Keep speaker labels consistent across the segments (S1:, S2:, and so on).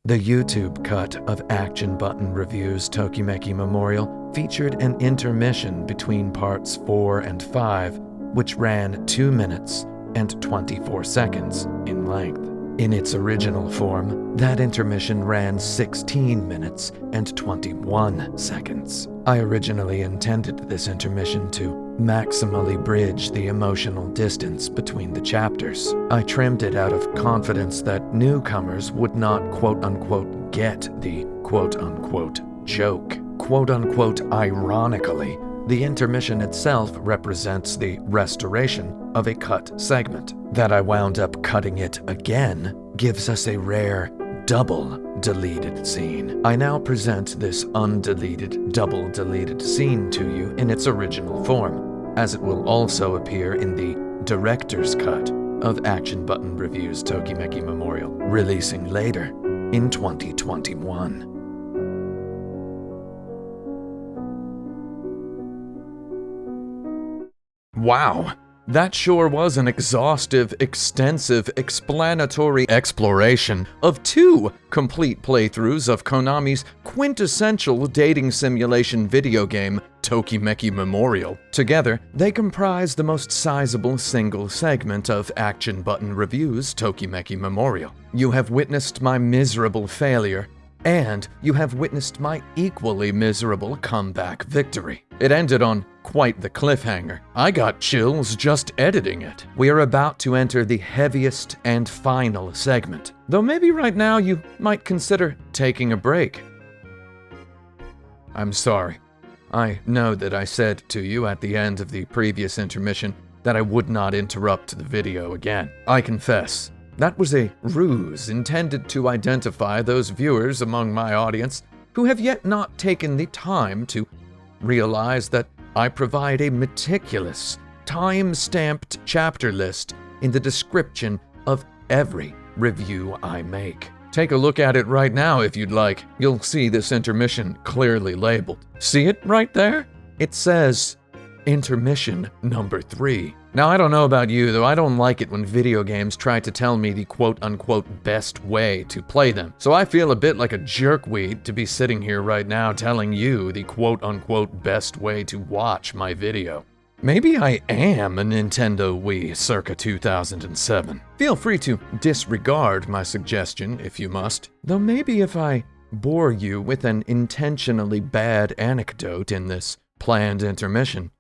S1: The YouTube cut of Action Button Review's Tokimeki Memorial featured an intermission between parts 4 and 5, which ran 2 minutes and 24 seconds in length. In its original form, that intermission ran 16 minutes and 21 seconds. I originally intended this intermission to maximally bridge the emotional distance between the chapters. I trimmed it out of confidence that newcomers would not quote-unquote get the quote-unquote joke. Quote-unquote ironically, the intermission itself represents the restoration of a cut segment. That I wound up cutting it again gives us a rare double deleted scene. I now present this undeleted, double deleted scene to you in its original form, as it will also appear in the director's cut of Action Button Review's Tokimeki Memorial, releasing later in 2021. Wow, that sure was an exhaustive, extensive, explanatory exploration of 2 complete playthroughs of Konami's quintessential dating simulation video game, Tokimeki Memorial. Together, they comprise the most sizable single segment of Action Button Review's Tokimeki Memorial. You have witnessed my miserable failure, and you have witnessed my equally miserable comeback victory. It ended on quite the cliffhanger. I got chills just editing it. We are about to enter the heaviest and final segment, though maybe right now you might consider taking a break. I'm sorry. I know that I said to you at the end of the previous intermission that I would not interrupt the video again. I confess, that was a ruse intended to identify those viewers among my audience who have yet not taken the time to realize that I provide a meticulous, time-stamped chapter list in the description of every review I make. Take a look at it right now if you'd like. You'll see this intermission clearly labeled. See it right there? It says, Intermission number 3. Now, I don't know about you, though I don't like it when video games try to tell me the quote-unquote best way to play them. So I feel a bit like a jerkweed to be sitting here right now telling you the quote-unquote best way to watch my video. Maybe I am a Nintendo Wii circa 2007. Feel free to disregard my suggestion if you must, though maybe if I bore you with an intentionally bad anecdote in this planned intermission,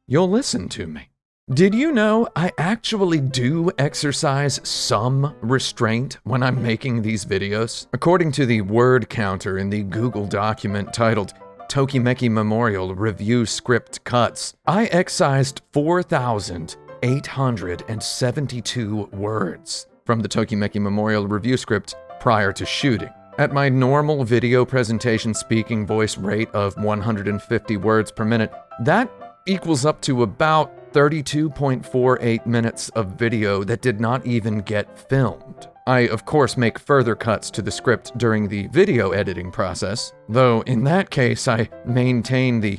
S1: you'll listen to me. Did you know I actually do exercise some restraint when I'm making these videos? According to the word counter in the Google document titled Tokimeki Memorial Review Script Cuts, I excised 4,872 words from the Tokimeki Memorial review script prior to shooting. At my normal video presentation speaking voice rate of 150 words per minute, that equals up to about 32.48 minutes of video that did not even get filmed. I, of course, make further cuts to the script during the video editing process, though in that case I maintain the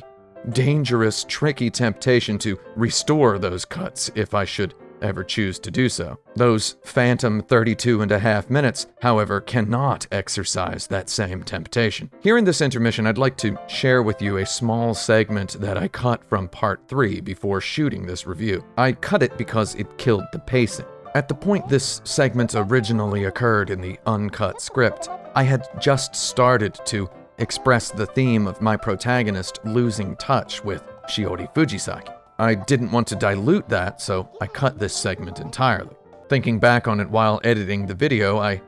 S1: dangerous, tricky temptation to restore those cuts if I should ever choose to do so. Those phantom 32.5 minutes, however, cannot exercise that same temptation. Here in this intermission, I'd like to share with you a small segment that I cut from part 3 before shooting this review. I cut it because it killed the pacing. At the point this segment originally occurred in the uncut script, I had just started to express the theme of my protagonist losing touch with Shiori Fujisaki. I didn't want to dilute that, so I cut this segment entirely. Thinking back on it while editing the video, I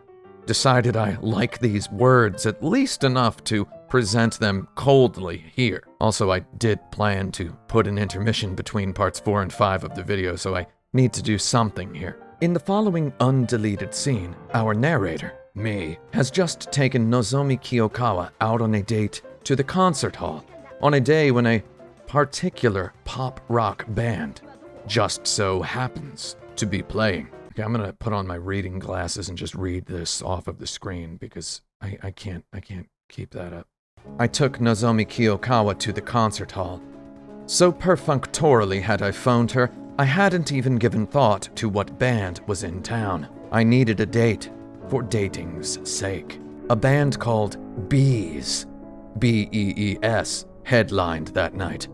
S1: decided I like these words at least enough to present them coldly here. Also, I did plan to put an intermission between parts 4 and 5 of the video, so I need to do something here. In the following undeleted scene, our narrator, me, has just taken Nozomi Kiyokawa out on a date to the concert hall on a day when a particular pop rock band just so happens to be playing. Okay, I'm gonna put on my reading glasses and just read this off of the screen because I can't keep that up. I took Nozomi Kiyokawa to the concert hall. So perfunctorily had I phoned her, I hadn't even given thought to what band was in town. I needed a date for dating's sake. a band called Bees, B-E-E-S, headlined that night.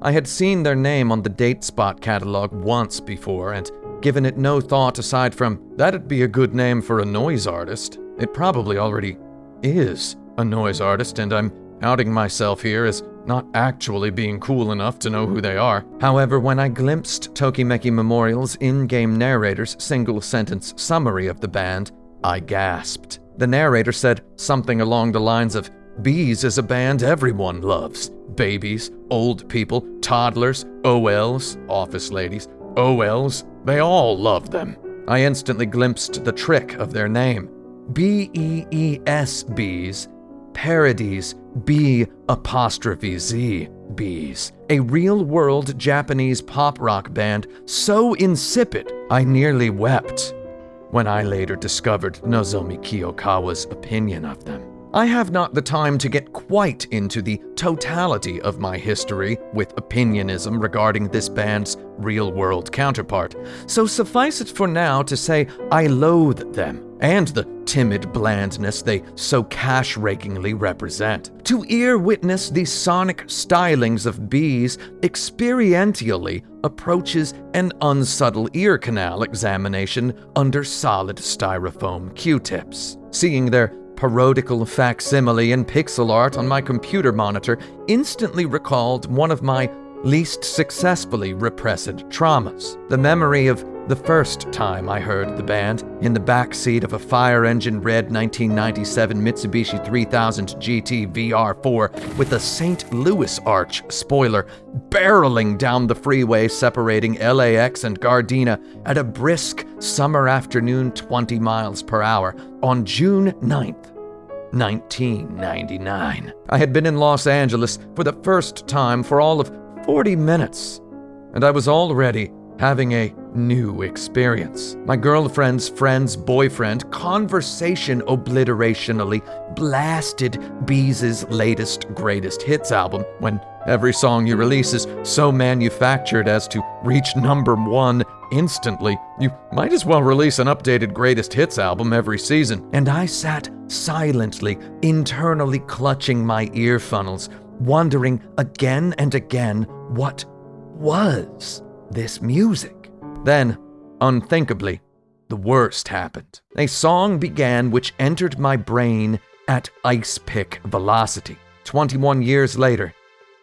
S1: I had seen their name on the Date Spot catalog once before and given it no thought aside from, that'd be a good name for a noise artist. It probably already is a noise artist, and I'm outing myself here as not actually being cool enough to know who they are. However, when I glimpsed Tokimeki Memorial's in-game narrator's single-sentence summary of the band, I gasped. The narrator said something along the lines of, Bees is a band everyone loves. Babies, old people, toddlers, OLs, office ladies, OLs, they all love them. I instantly glimpsed the trick of their name. B-E-E-S Bees, parodies B''Z Bees, a real-world Japanese pop rock band so insipid I nearly wept when I later discovered Nozomi Kiyokawa's opinion of them. I have not the time to get quite into the totality of my history with opinionism regarding this band's real-world counterpart, so suffice it for now to say I loathe them and the timid blandness they so cash-rakingly represent. To ear-witness the sonic stylings of Bees experientially approaches an unsubtle ear canal examination under solid styrofoam Q-tips. Seeing their parodical facsimile in pixel art on my computer monitor instantly recalled one of my least successfully repressed traumas. The memory of the first time I heard the band in the backseat of a fire-engine red 1997 Mitsubishi 3000 GT VR4 with a St. Louis Arch spoiler barreling down the freeway separating LAX and Gardena at a brisk summer afternoon 20 miles per hour on June 9th. 1999. I had been in Los Angeles for the first time for all of 40 minutes, and I was already having a new experience. My girlfriend's friend's boyfriend conversation obliterationally blasted Bees' latest greatest hits album when every song you release is so manufactured as to reach number one instantly. You might as well release an updated greatest hits album every season. And I sat silently, internally clutching my ear funnels, wondering again and again what was this music. Then, unthinkably, the worst happened. A song began which entered my brain at icepick velocity. 21 years later,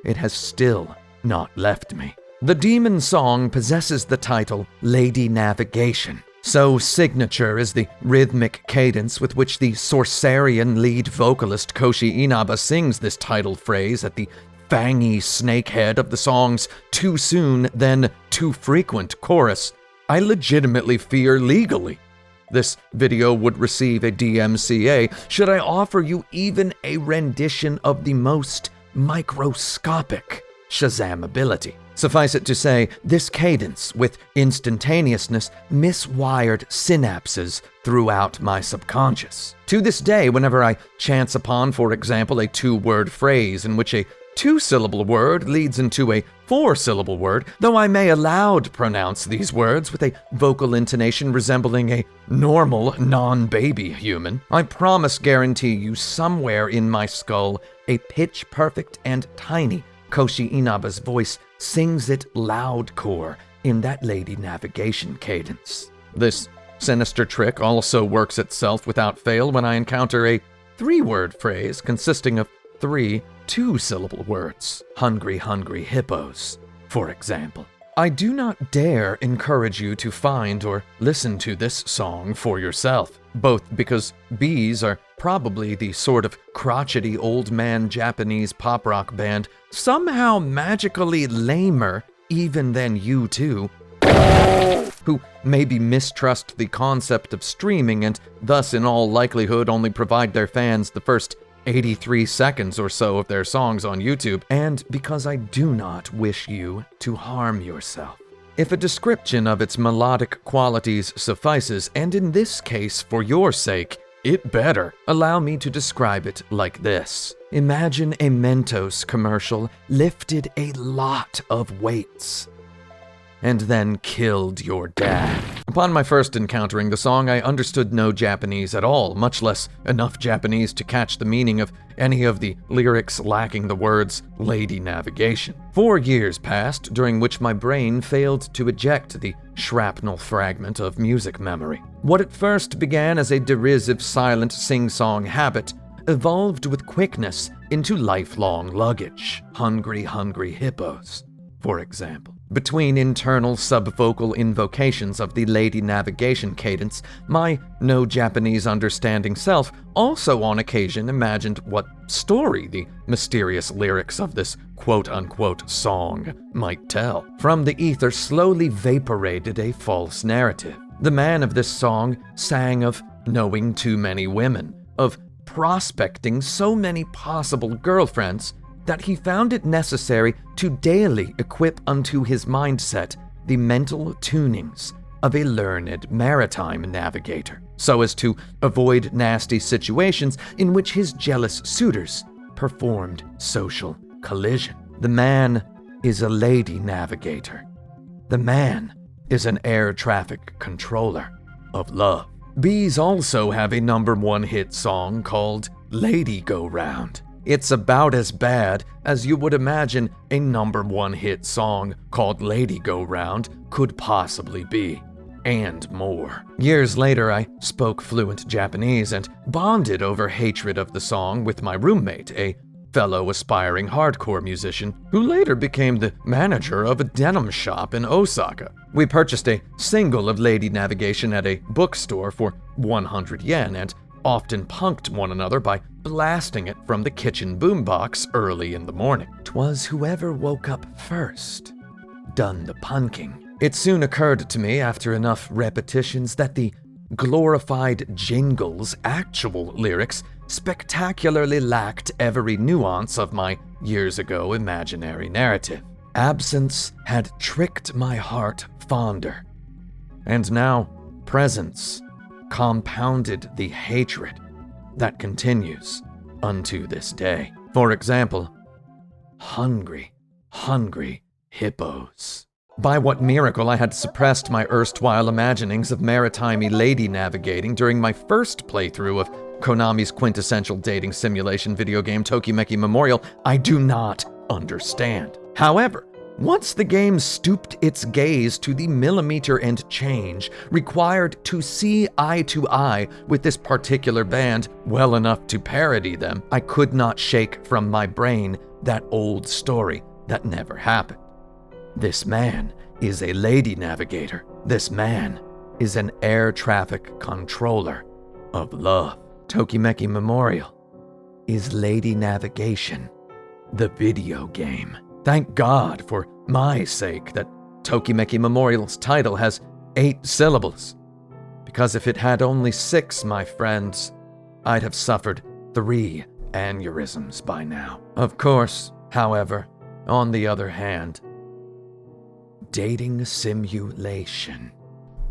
S1: it has still not left me. The demon song possesses the title Lady Navigation. So signature is the rhythmic cadence with which the Sorcerian lead vocalist Koshi Inaba sings this title phrase at the fangy snakehead of the song's Too Soon, Then Too Frequent chorus. I legitimately fear legally this video would receive a DMCA should I offer you even a rendition of the most microscopic Shazamability. Suffice it to say, this cadence with instantaneousness miswired synapses throughout my subconscious. To this day, whenever I chance upon, for example, a two-word phrase in which a two-syllable word leads into a four-syllable word, though I may aloud pronounce these words with a vocal intonation resembling a normal, non-baby human, I promise guarantee you somewhere in my skull a pitch-perfect and tiny Koshi Inaba's voice sings it loudcore in that Lady Navigation cadence. This sinister trick also works itself without fail when I encounter a three-word phrase consisting of three two-syllable words. Hungry, hungry hippos, for example. I do not dare encourage you to find or listen to this song for yourself, both because Bees are probably the sort of crotchety old man Japanese pop rock band somehow magically lamer even than U2, who maybe mistrust the concept of streaming and thus in all likelihood only provide their fans the first 83 seconds or so of their songs on YouTube, and because I do not wish you to harm yourself. If a description of its melodic qualities suffices, and in this case for your sake, it better, allow me to describe it like this. Imagine a Mentos commercial lifted a lot of weights and then killed your dad. Upon my first encountering the song, I understood no Japanese at all, much less enough Japanese to catch the meaning of any of the lyrics lacking the words lady navigation. 4 years passed, during which my brain failed to eject the shrapnel fragment of music memory. What at first began as a derisive silent sing-song habit evolved with quickness into lifelong luggage. Hungry, hungry hippos, for example. Between internal subvocal invocations of the lady navigation cadence, my no Japanese understanding self also on occasion imagined what story the mysterious lyrics of this quote-unquote song might tell. From the ether slowly vaporated a false narrative. The man of this song sang of knowing too many women, of prospecting so many possible girlfriends, that he found it necessary to daily equip unto his mindset the mental tunings of a learned maritime navigator, so as to avoid nasty situations in which his jealous suitors performed social collision. The man is a lady navigator. The man is an air traffic controller of love. Bees also have a #1 hit song called Lady Go Round. It's about as bad as you would imagine a #1 hit song called Lady Go Round could possibly be, and more. Years later, I spoke fluent Japanese and bonded over hatred of the song with my roommate, a fellow aspiring hardcore musician who later became the manager of a denim shop in Osaka. We purchased a single of Lady Navigation at a bookstore for 100 yen and often punked one another by blasting it from the kitchen boombox early in the morning. 'Twas whoever woke up first done the punking. It soon occurred to me after enough repetitions that the glorified jingle's actual lyrics spectacularly lacked every nuance of my years ago imaginary narrative. Absence had tricked my heart fonder, and now presence compounded the hatred that continues unto this day. For example, hungry, hungry hippos. By what miracle I had suppressed my erstwhile imaginings of maritime lady navigating during my first playthrough of Konami's quintessential dating simulation video game Tokimeki Memorial, I do not understand. However, once the game stooped its gaze to the millimeter and change required to see eye to eye with this particular band well enough to parody them, I could not shake from my brain that old story that never happened. This man is a lady navigator. This man is an air traffic controller of love. Tokimeki Memorial is Lady Navigation, the video game. Thank God for my sake that Tokimeki Memorial's title has 8 syllables, because if it had only 6, my friends, I'd have suffered 3 aneurysms by now. Of course, however, on the other hand, dating simulation.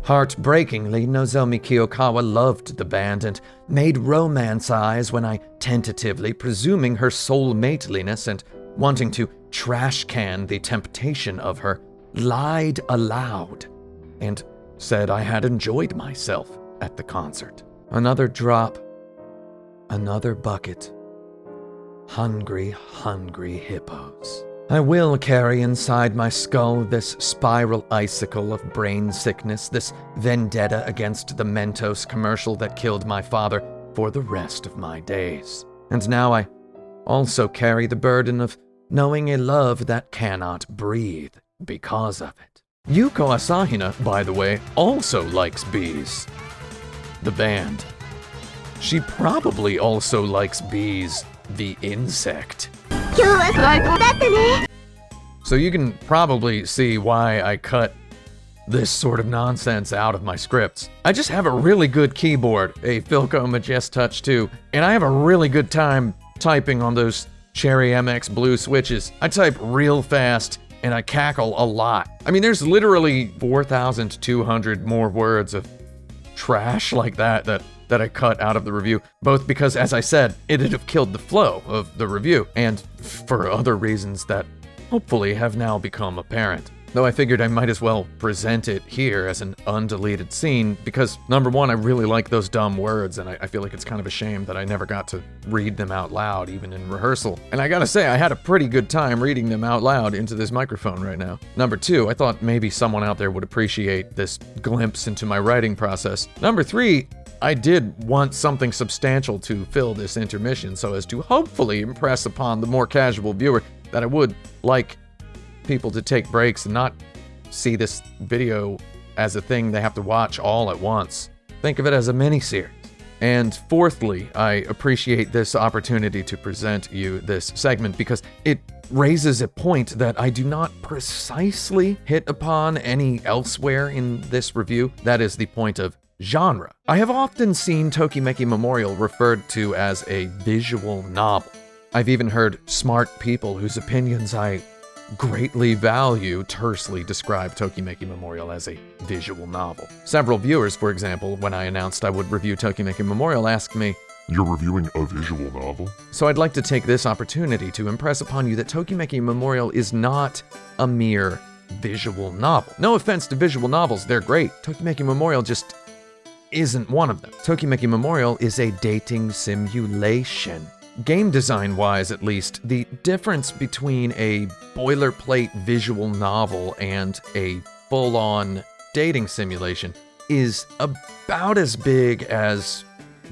S1: Heartbreakingly, Nozomi Kiyokawa loved the band and made romance eyes when I tentatively, presuming her soul-mateliness and wanting to trash can the temptation of her, lied aloud and said I had enjoyed myself at the concert. Another drop, another bucket. Hungry, hungry hippos. I will carry inside my skull this spiral icicle of brain sickness, this vendetta against the Mentos commercial that killed my father for the rest of my days. And now I also carry the burden of knowing a love that cannot breathe because of it. Yuko Asahina, by the way, also likes bees. The band. She probably also likes bees, the insect. So you can probably see why I cut this sort of nonsense out of my scripts. I just have a really good keyboard, a Philco Majest Touch 2, and I have a really good time typing on those Cherry MX Blue switches. I type real fast, and I cackle a lot. I mean, there's literally 4,200 more words of trash like that I cut out of the review, both because, as I said, it'd have killed the flow of the review, and for other reasons that hopefully have now become apparent. though I figured I might as well present it here as an undeleted scene because, number one, I really like those dumb words, and I feel like it's kind of a shame that I never got to read them out loud, even in rehearsal. And I gotta say, I had a pretty good time reading them out loud into this microphone right now. Number two, I thought maybe someone out there would appreciate this glimpse into my writing process. Number three, I did want something substantial to fill this intermission so as to hopefully impress upon the more casual viewer that I would like people to take breaks and not see this video as a thing they have to watch all at once. Think of it as a mini-series. And fourthly, I appreciate this opportunity to present you this segment because it raises a point that I do not precisely hit upon any elsewhere in this review. That is the point of genre. I have often seen Tokimeki Memorial referred to as a visual novel. I've even heard smart people whose opinions I greatly value tersely describe Tokimeki Memorial as a visual novel. Several viewers, for example, when I announced I would review Tokimeki Memorial, asked me,
S2: "You're reviewing a visual novel?"
S1: So I'd like to take this opportunity to impress upon you that Tokimeki Memorial is not a mere visual novel. No offense to visual novels, they're great. Tokimeki Memorial just isn't one of them. Tokimeki Memorial is a dating simulation. Game design-wise, at least, the difference between a boilerplate visual novel and a full-on dating simulation is about as big as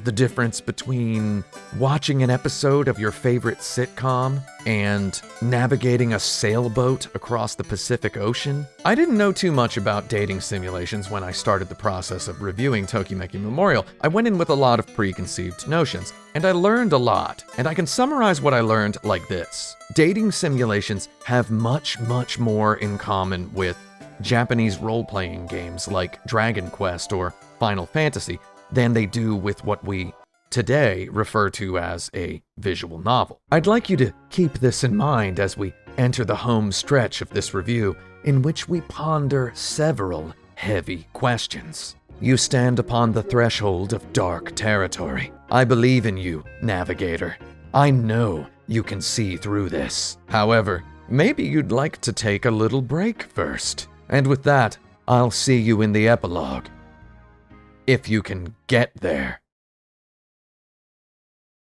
S1: the difference between watching an episode of your favorite sitcom and navigating a sailboat across the Pacific Ocean. I didn't know too much about dating simulations when I started the process of reviewing Tokimeki Memorial. I went in with a lot of preconceived notions, and I learned a lot, and I can summarize what I learned like this. Dating simulations have much, much more in common with Japanese role-playing games like Dragon Quest or Final Fantasy than they do with what we today refer to as a visual novel. I'd like you to keep this in mind as we enter the home stretch of this review, in which we ponder several heavy questions. You stand upon the threshold of dark territory. I believe in you, Navigator. I know you can see through this. However, maybe you'd like to take a little break first. And with that, I'll see you in the epilogue. If you can get there.